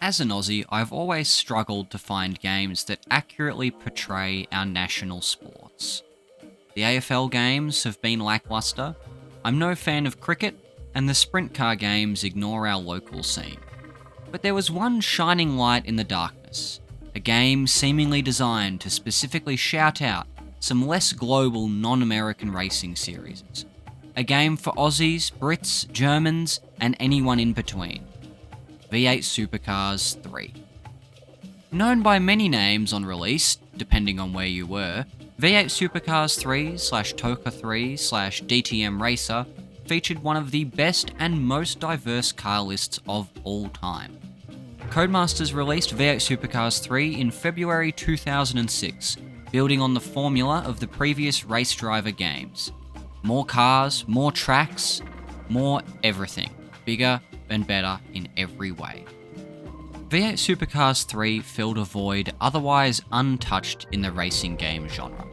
As an Aussie, I've always struggled to find games that accurately portray our national sports. The AFL games have been lackluster, I'm no fan of cricket, and the sprint car games ignore our local scene. But there was one shining light in the darkness, a game seemingly designed to specifically shout out some less global non-American racing series. A game for Aussies, Brits, Germans, and anyone in between. V8 Supercars 3. Known by many names on release, depending on where you were, V8 Supercars 3 / ToCA 3 / DTM Racer featured one of the best and most diverse car lists of all time. Codemasters released V8 Supercars 3 in February 2006, building on the formula of the previous Race Driver games. More cars, more tracks, more everything. Bigger and better in every way. V8 Supercars 3 filled a void otherwise untouched in the racing game genre.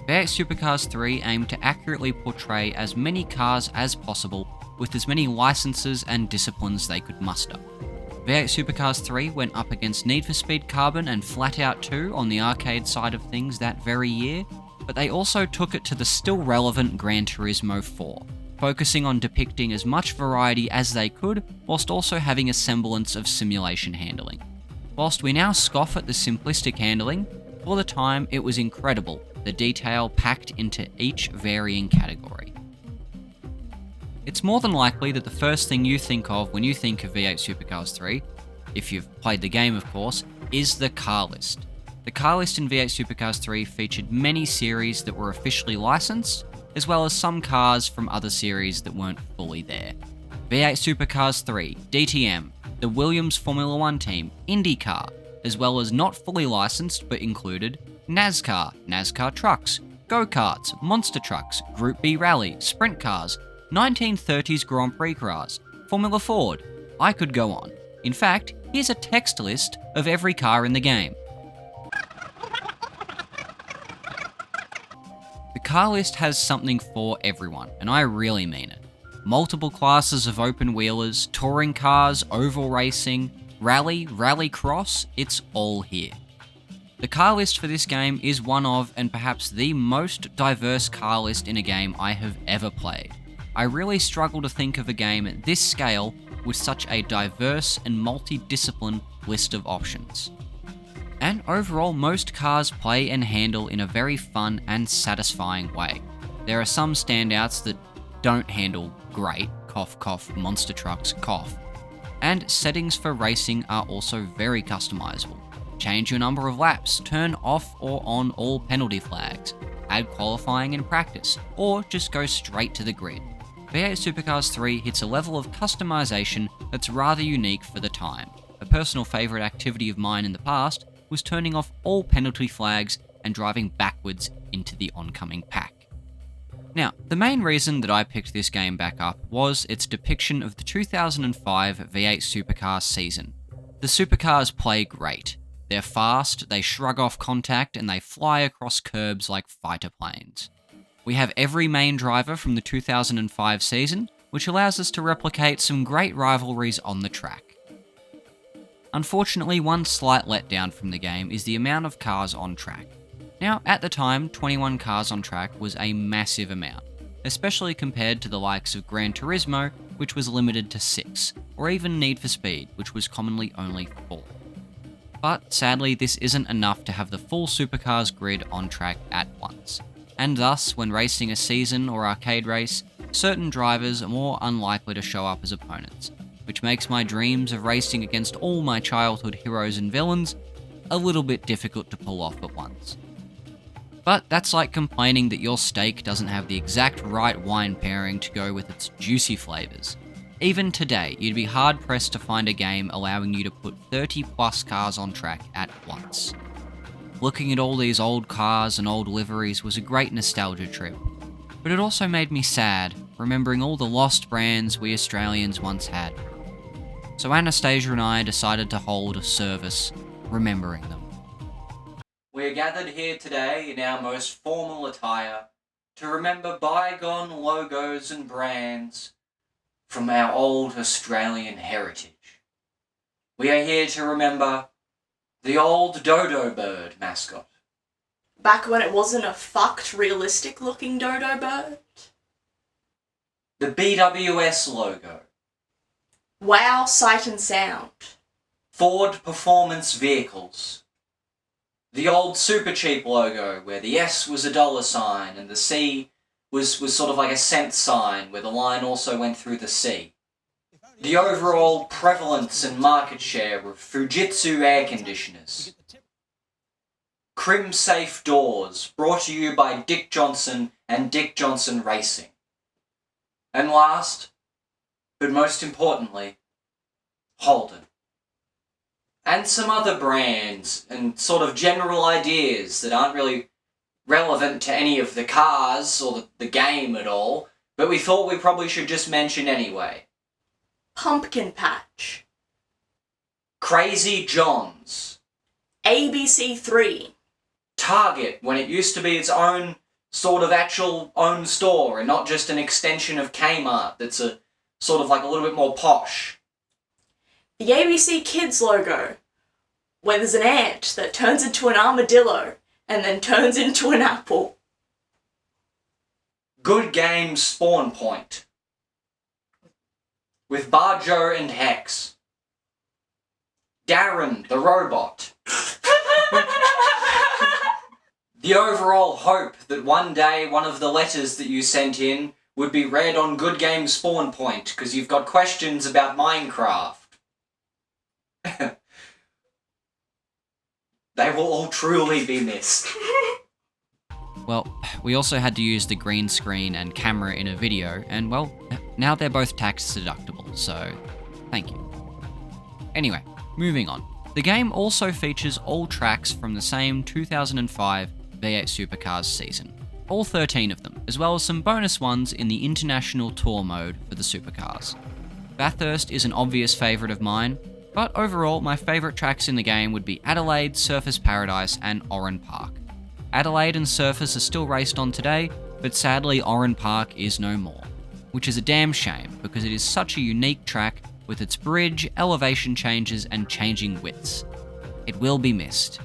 V8 Supercars 3 aimed to accurately portray as many cars as possible with as many licenses and disciplines they could muster. V8 Supercars 3 went up against Need for Speed Carbon and Flat Out 2 on the arcade side of things that very year, but they also took it to the still relevant Gran Turismo 4, focusing on depicting as much variety as they could, whilst also having a semblance of simulation handling. Whilst we now scoff at the simplistic handling, for the time it was incredible, the detail packed into each varying category. It's more than likely that the first thing you think of when you think of V8 Supercars 3, if you've played the game of course, is the car list. The car list in V8 Supercars 3 featured many series that were officially licensed, as well as some cars from other series that weren't fully there. V8 Supercars 3, DTM, the Williams Formula 1 team, IndyCar, as well as not fully licensed but included NASCAR, NASCAR trucks, go-karts, monster trucks, Group B rally, sprint cars, 1930s Grand Prix cars, Formula Ford. I could go on. In fact, here's a text list of every car in the game. The car list has something for everyone, and I really mean it. Multiple classes of open wheelers, touring cars, oval racing, rally cross, it's all here. The car list for this game is one of, and perhaps the most diverse car list in a game I have ever played. I really struggle to think of a game at this scale with such a diverse and multi-discipline list of options. And overall, most cars play and handle in a very fun and satisfying way. There are some standouts that don't handle great, cough cough, monster trucks, cough. And settings for racing are also very customizable. Change your number of laps, turn off or on all penalty flags, add qualifying and practice, or just go straight to the grid. V8 Supercars 3 hits a level of customization that's rather unique for the time. A personal favourite activity of mine in the past was turning off all penalty flags and driving backwards into the oncoming pack. Now, the main reason that I picked this game back up was its depiction of the 2005 V8 Supercars season. The Supercars play great. They're fast, they shrug off contact, and they fly across curbs like fighter planes. We have every main driver from the 2005 season, which allows us to replicate some great rivalries on the track. Unfortunately, one slight letdown from the game is the amount of cars on track. Now, at the time, 21 cars on track was a massive amount, especially compared to the likes of Gran Turismo, which was limited to 6, or even Need for Speed, which was commonly only 4. But sadly, this isn't enough to have the full Supercars grid on track at once, and thus, when racing a season or arcade race, certain drivers are more unlikely to show up as opponents, which makes my dreams of racing against all my childhood heroes and villains a little bit difficult to pull off at once. But that's like complaining that your steak doesn't have the exact right wine pairing to go with its juicy flavours. Even today, you'd be hard-pressed to find a game allowing you to put 30 plus cars on track at once. Looking at all these old cars and old liveries was a great nostalgia trip, but it also made me sad, remembering all the lost brands we Australians once had. So Anastasia and I decided to hold a service remembering them. We are gathered here today in our most formal attire to remember bygone logos and brands from our old Australian heritage. We are here to remember the old Dodo bird mascot. Back when it wasn't a fucked, realistic-looking dodo bird. The BWS logo. Wow, sight and sound. Ford Performance Vehicles. The old Super Cheap logo, where the S was a $sign and the C was sort of like a cent sign, where the line also went through the C. The overall prevalence and market share of Fujitsu air conditioners. Crim Safe doors, brought to you by Dick Johnson and Dick Johnson Racing. And last, but most importantly, Holden. And some other brands and sort of general ideas that aren't really relevant to any of the cars or the game at all, but we thought we probably should just mention anyway. Pumpkin Patch. Crazy John's. ABC3. Target, when it used to be its own sort of actual own store and not just an extension of Kmart that's a sort of like a little bit more posh. The ABC Kids logo, where there's an ant that turns into an armadillo and then turns into an apple. Good Games Spawn Point. With Barjo and Hex. Darren the robot. The overall hope that one day one of the letters that you sent in would be read on Good Games Spawn Point because you've got questions about Minecraft. They will all truly be missed. Well, we also had to use the green screen and camera in a video, and well, now they're both tax deductible, so thank you. Anyway, moving on. The game also features all tracks from the same 2005 V8 Supercars season, all 13 of them, as well as some bonus ones in the International Tour mode for the Supercars. Bathurst is an obvious favourite of mine, but overall my favourite tracks in the game would be Adelaide, Surfers Paradise and Oran Park. Adelaide and Surfers are still raced on today, but sadly Oran Park is no more, which is a damn shame because it is such a unique track with its bridge, elevation changes and changing widths. It will be missed.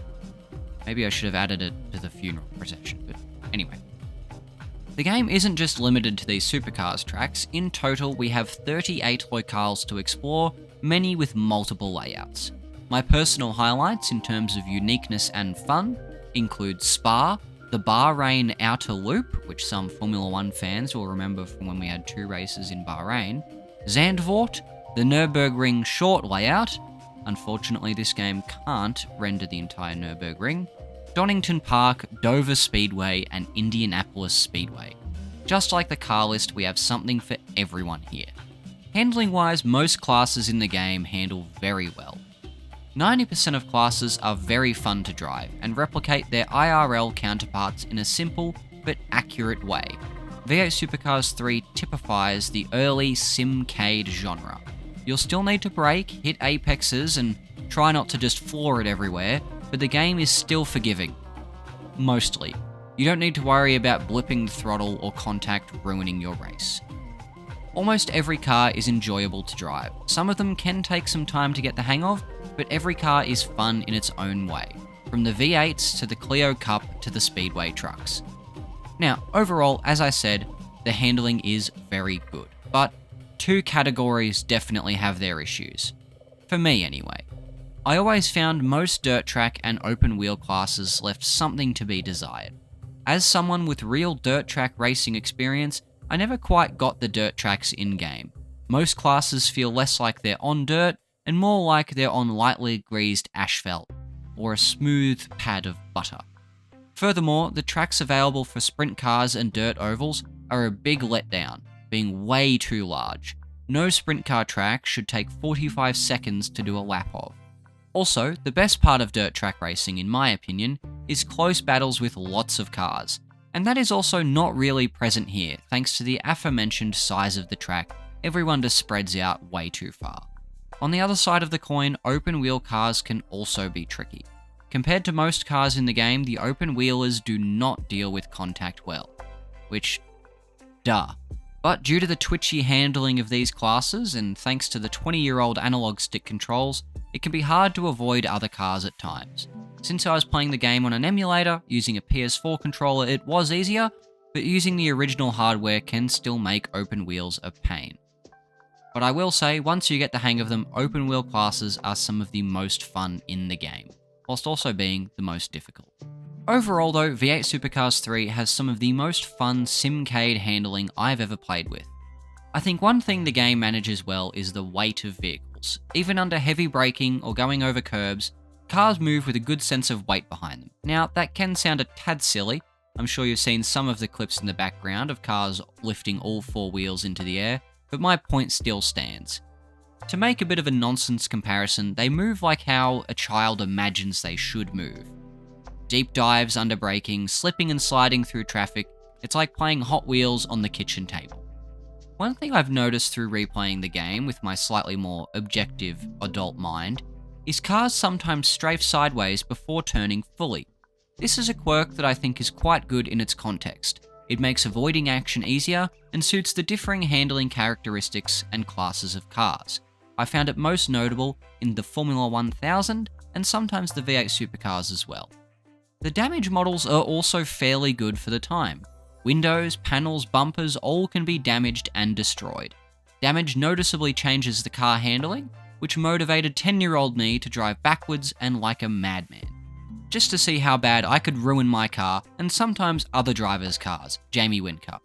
Maybe I should have added it to the funeral procession, but anyway. The game isn't just limited to these Supercars tracks. In total, we have 38 locales to explore, many with multiple layouts. My personal highlights in terms of uniqueness and fun include Spa, the Bahrain Outer Loop, which some Formula 1 fans will remember from when we had 2 races in Bahrain, Zandvoort, the Nürburgring short layout. Unfortunately, this game can't render the entire Nürburgring. Donington Park, Dover Speedway, and Indianapolis Speedway. Just like the car list, we have something for everyone here. Handling-wise, most classes in the game handle very well. 90% of classes are very fun to drive and replicate their IRL counterparts in a simple but accurate way. V8 Supercars 3 typifies the early simcade genre. You'll still need to brake, hit apexes, and try not to just floor it everywhere, but the game is still forgiving. Mostly. You don't need to worry about blipping the throttle or contact ruining your race. Almost every car is enjoyable to drive. Some of them can take some time to get the hang of, but every car is fun in its own way, from the V8s to the Clio Cup to the Speedway trucks. Now, overall, as I said, the handling is very good, but 2 categories definitely have their issues. For me, anyway. I always found most dirt track and open wheel classes left something to be desired. As someone with real dirt track racing experience, I never quite got the dirt tracks in-game. Most classes feel less like they're on dirt and more like they're on lightly greased asphalt, or a smooth pad of butter. Furthermore, the tracks available for sprint cars and dirt ovals are a big letdown, being way too large. No sprint car track should take 45 seconds to do a lap of. Also, the best part of dirt track racing, in my opinion, is close battles with lots of cars, and that is also not really present here thanks to the aforementioned size of the track. Everyone just spreads out way too far. On the other side of the coin, open wheel cars can also be tricky. Compared to most cars in the game, the open wheelers do not deal with contact well, which, duh. But due to the twitchy handling of these classes, and thanks to the 20-year-old analog stick controls, it can be hard to avoid other cars at times. Since I was playing the game on an emulator, using a PS4 controller it was easier, but using the original hardware can still make open wheels a pain. But I will say, once you get the hang of them, open wheel classes are some of the most fun in the game, whilst also being the most difficult. Overall though, V8 Supercars 3 has some of the most fun simcade handling I've ever played with. I think one thing the game manages well is the weight of vehicles. Even under heavy braking or going over curbs, cars move with a good sense of weight behind them. Now, that can sound a tad silly. I'm sure you've seen some of the clips in the background of cars lifting all four wheels into the air, but my point still stands. To make a bit of a nonsense comparison, they move like how a child imagines they should move. Deep dives under braking, slipping and sliding through traffic, it's like playing Hot Wheels on the kitchen table. One thing I've noticed through replaying the game with my slightly more objective adult mind is cars sometimes strafe sideways before turning fully. This is a quirk that I think is quite good in its context. It makes avoiding action easier and suits the differing handling characteristics and classes of cars. I found it most notable in the Formula 1000 and sometimes the V8 Supercars as well. The damage models are also fairly good for the time. Windows, panels, bumpers all can be damaged and destroyed. Damage noticeably changes the car handling, which motivated 10-year-old me to drive backwards and like a madman, just to see how bad I could ruin my car and sometimes other drivers' cars, Jamie Whincup.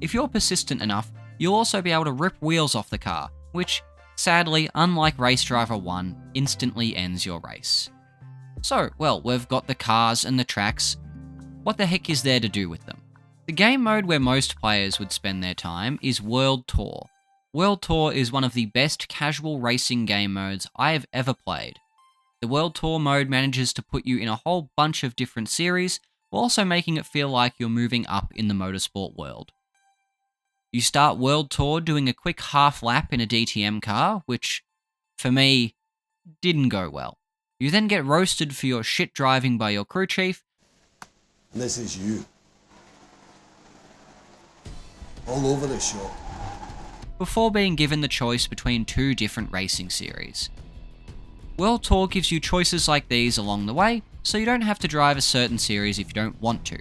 If you're persistent enough, you'll also be able to rip wheels off the car, which, sadly, unlike Race Driver 1, instantly ends your race. So, well, we've got the cars and the tracks. What the heck is there to do with them? The game mode where most players would spend their time is World Tour. World Tour is one of the best casual racing game modes I have ever played. The World Tour mode manages to put you in a whole bunch of different series, while also making it feel like you're moving up in the motorsport world. You start World Tour doing a quick half lap in a DTM car, which, for me, didn't go well. You then get roasted for your shit driving by your crew chief. This is you. All over the shop. Before being given the choice between two different racing series. World Tour gives you choices like these along the way, so you don't have to drive a certain series if you don't want to.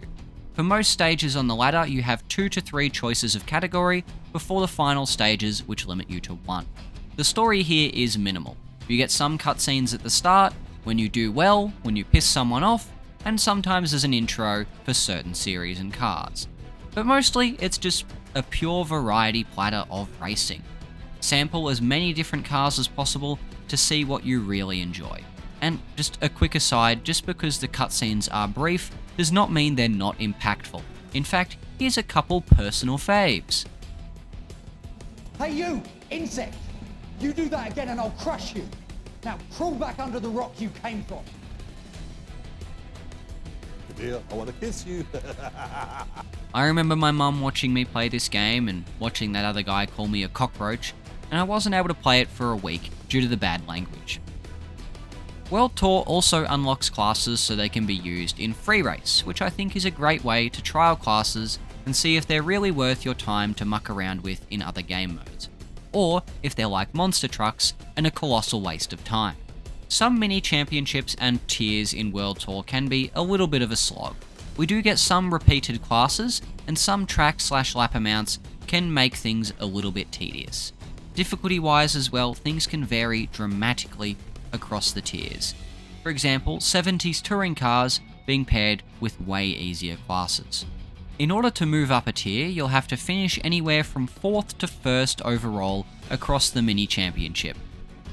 For most stages on the ladder, you have 2 to 3 choices of category before the final stages, which limit you to 1. The story here is minimal. You get some cutscenes at the start, when you do well, when you piss someone off, and sometimes as an intro for certain series and cars. But mostly, it's just a pure variety platter of racing. Sample as many different cars as possible to see what you really enjoy. And just a quick aside, just because the cutscenes are brief does not mean they're not impactful. In fact, here's a couple personal faves. Hey you, insect! You do that again and I'll crush you. Now crawl back under the rock you came from. Dear, I want to kiss you. I remember my mum watching me play this game and watching that other guy call me a cockroach, and I wasn't able to play it for a week due to the bad language. World Tour also unlocks classes so they can be used in free race, which I think is a great way to trial classes and see if they're really worth your time to muck around with in other game modes, or if they're like monster trucks and a colossal waste of time. Some mini championships and tiers in World Tour can be a little bit of a slog. We do get some repeated classes, and some track/lap amounts can make things a little bit tedious. Difficulty-wise as well, things can vary dramatically across the tiers. For example, 70s touring cars being paired with way easier classes. In order to move up a tier, you'll have to finish anywhere from 4th to 1st overall across the mini championship.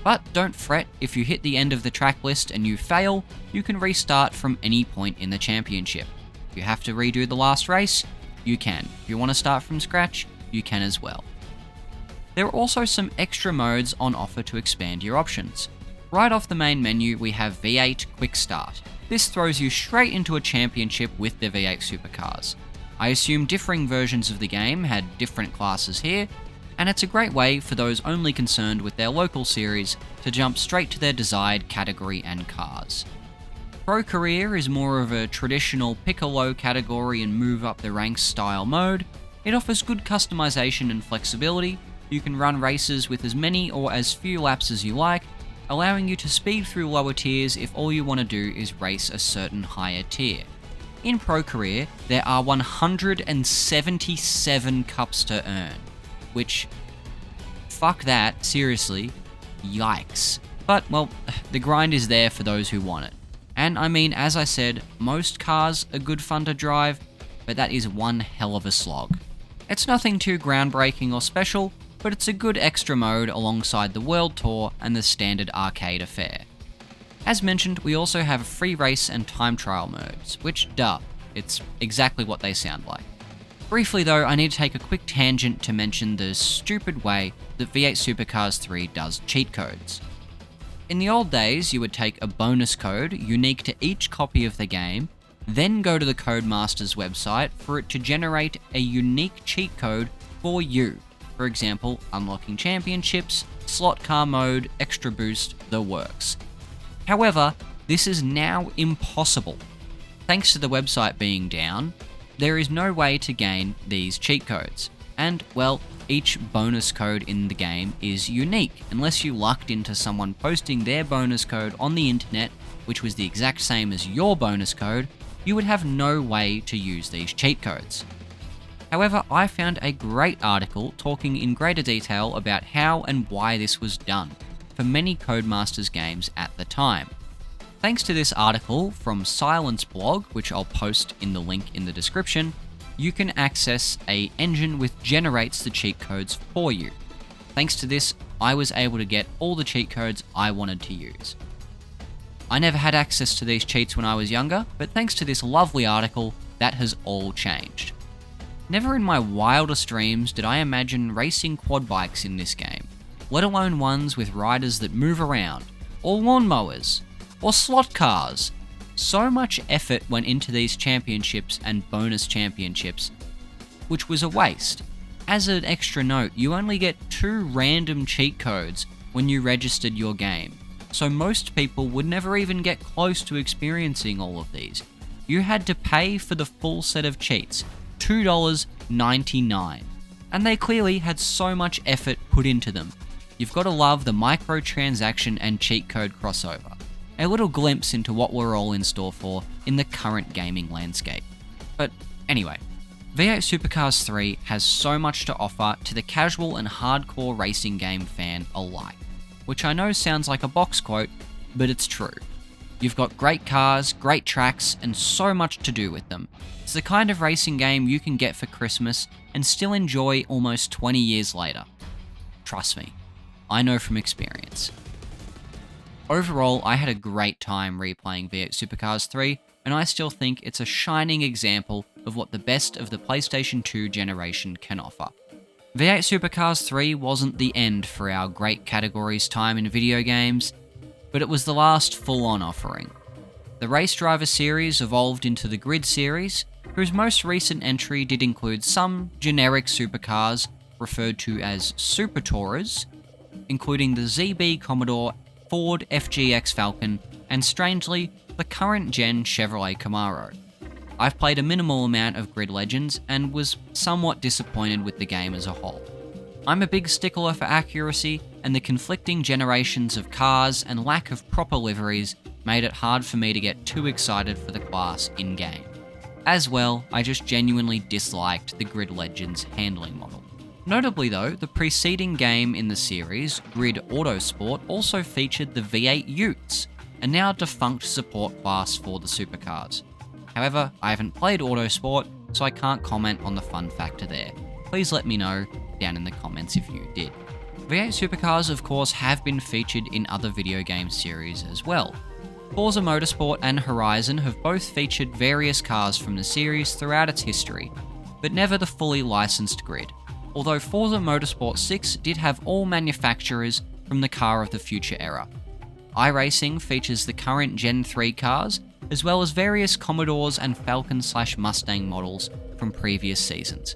But don't fret, if you hit the end of the track list and you fail, you can restart from any point in the championship. If you have to redo the last race, you can. If you want to start from scratch, you can as well. There are also some extra modes on offer to expand your options. Right off the main menu, we have V8 Quick Start. This throws you straight into a championship with the V8 Supercars. I assume differing versions of the game had different classes here, and it's a great way for those only concerned with their local series to jump straight to their desired category and cars. Pro Career is more of a traditional pick a low category and move up the ranks style mode, It offers good customization and flexibility. You can run races with as many or as few laps as you like, allowing you to speed through lower tiers if all you want to do is race a certain higher tier. In Pro Career, there are 177 cups to earn, which, fuck that, seriously, yikes. But, well, the grind is there for those who want it. And I mean, as I said, most cars are good fun to drive, but that is one hell of a slog. It's nothing too groundbreaking or special, but it's a good extra mode alongside the World Tour and the standard arcade affair. As mentioned, we also have free race and time trial modes, which, duh, it's exactly what they sound like. Briefly though, I need to take a quick tangent to mention the stupid way that V8 Supercars 3 does cheat codes. In the old days, you would take a bonus code unique to each copy of the game, then go to the Codemaster's website for it to generate a unique cheat code for you. For example, unlocking championships, slot car mode, extra boost, the works. However, this is now impossible. Thanks to the website being down, there is no way to gain these cheat codes. And, well, each bonus code in the game is unique, unless you lucked into someone posting their bonus code on the internet, which was the exact same as your bonus code, you would have no way to use these cheat codes. However, I found a great article talking in greater detail about how and why this was done for many Codemasters games at the time. Thanks to this article from Silence blog, which I'll post in the link in the description, you can access an engine which generates the cheat codes for you. Thanks to this, I was able to get all the cheat codes I wanted to use. I never had access to these cheats when I was younger, but thanks to this lovely article, that has all changed. Never in my wildest dreams did I imagine racing quad bikes in this game, let alone ones with riders that move around, or lawnmowers, or slot cars. So much effort went into these championships and bonus championships, which was a waste. As an extra note, you only get 2 random cheat codes when you registered your game, so most people would never even get close to experiencing all of these. You had to pay for the full set of cheats, $2.99, and they clearly had so much effort put into them. You've got to love the microtransaction and cheat code crossover. A little glimpse into what we're all in store for in the current gaming landscape. But anyway, V8 Supercars 3 has so much to offer to the casual and hardcore racing game fan alike, which I know sounds like a box quote, but it's true. You've got great cars, great tracks, and so much to do with them. It's the kind of racing game you can get for Christmas and still enjoy almost 20 years later. Trust me, I know from experience. Overall, I had a great time replaying V8 Supercars 3, and I still think it's a shining example of what the best of the PlayStation 2 generation can offer. V8 Supercars 3 wasn't the end for our great categories time in video games, but it was the last full-on offering. The Race Driver series evolved into the Grid series, whose most recent entry did include some generic supercars referred to as Super Tourers, including the ZB Commodore, Ford FGX Falcon, and strangely, the current-gen Chevrolet Camaro. I've played a minimal amount of Grid Legends and was somewhat disappointed with the game as a whole. I'm a big stickler for accuracy, and the conflicting generations of cars and lack of proper liveries made it hard for me to get too excited for the class in-game. As well, I just genuinely disliked the Grid Legends handling model. Notably though, the preceding game in the series, Grid Autosport, also featured the V8 Utes, a now defunct support class for the supercars. However, I haven't played Autosport, so I can't comment on the fun factor there. Please let me know down in the comments if you did. V8 Supercars, of course, have been featured in other video game series as well. Forza Motorsport and Horizon have both featured various cars from the series throughout its history, but never the fully licensed Grid. Although Forza Motorsport 6 did have all manufacturers from the Car of the Future era. iRacing features the current Gen 3 cars, as well as various Commodores and Falcon/Mustang models from previous seasons.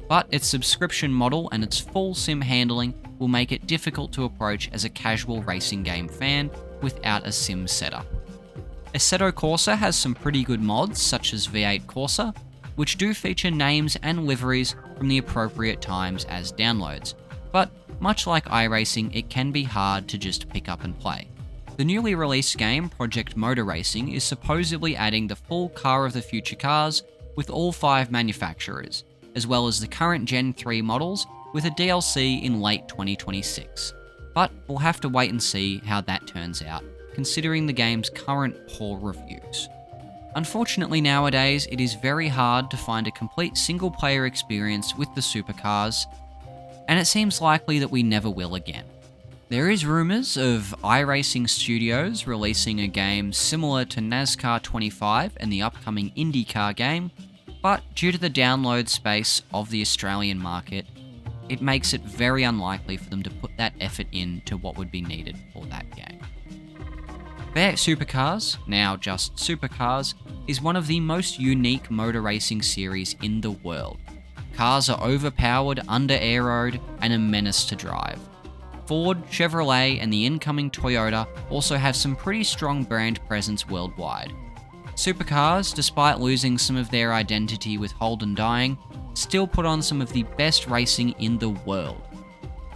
But its subscription model and its full sim handling will make it difficult to approach as a casual racing game fan without a sim setup. Assetto Corsa has some pretty good mods, such as V8 Corsa, which do feature names and liveries from the appropriate times as downloads, but much like iRacing, it can be hard to just pick up and play. The newly released game, Project Motor Racing, is supposedly adding the full Car of the Future cars with all 5 manufacturers, as well as the current Gen 3 models with a DLC in late 2026. But we'll have to wait and see how that turns out, considering the game's current poor reviews. Unfortunately nowadays, it is very hard to find a complete single-player experience with the Supercars, and it seems likely that we never will again. There is rumours of iRacing Studios releasing a game similar to NASCAR 25 and the upcoming IndyCar game, but due to the download space of the Australian market, it makes it very unlikely for them to put that effort into what would be needed for that game. V8 Supercars, now just Supercars, is one of the most unique motor racing series in the world. Cars are overpowered, under-aeroed, and a menace to drive. Ford, Chevrolet, and the incoming Toyota also have some pretty strong brand presence worldwide. Supercars, despite losing some of their identity with Holden dying, still put on some of the best racing in the world.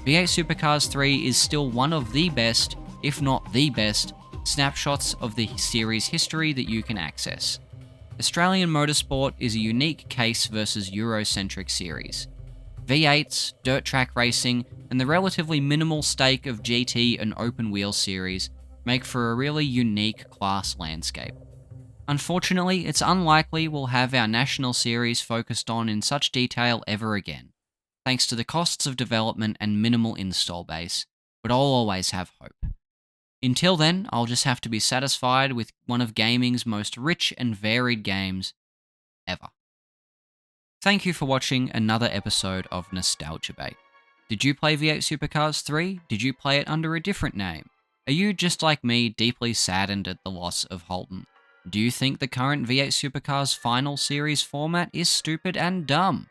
V8 Supercars 3 is still one of the best, if not the best, snapshots of the series history that you can access. Australian motorsport is a unique case versus Eurocentric series. V8s, dirt track racing, and the relatively minimal stake of GT and open wheel series make for a really unique class landscape. Unfortunately, it's unlikely we'll have our national series focused on in such detail ever again, thanks to the costs of development and minimal install base, but I'll always have hope. Until then, I'll just have to be satisfied with one of gaming's most rich and varied games ever. Thank you for watching another episode of Nostalgia Bait. Did you play V8 Supercars 3? Did you play it under a different name? Are you, just like me, deeply saddened at the loss of Holden? Do you think the current V8 Supercars final series format is stupid and dumb?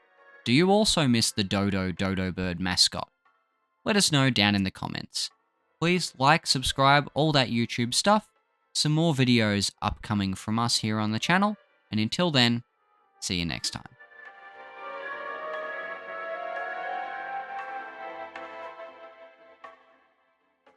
Do you also miss the Dodo bird mascot? Let us know down in the comments. Please like, subscribe, all that YouTube stuff. Some more videos upcoming from us here on the channel, and until then, see you next time.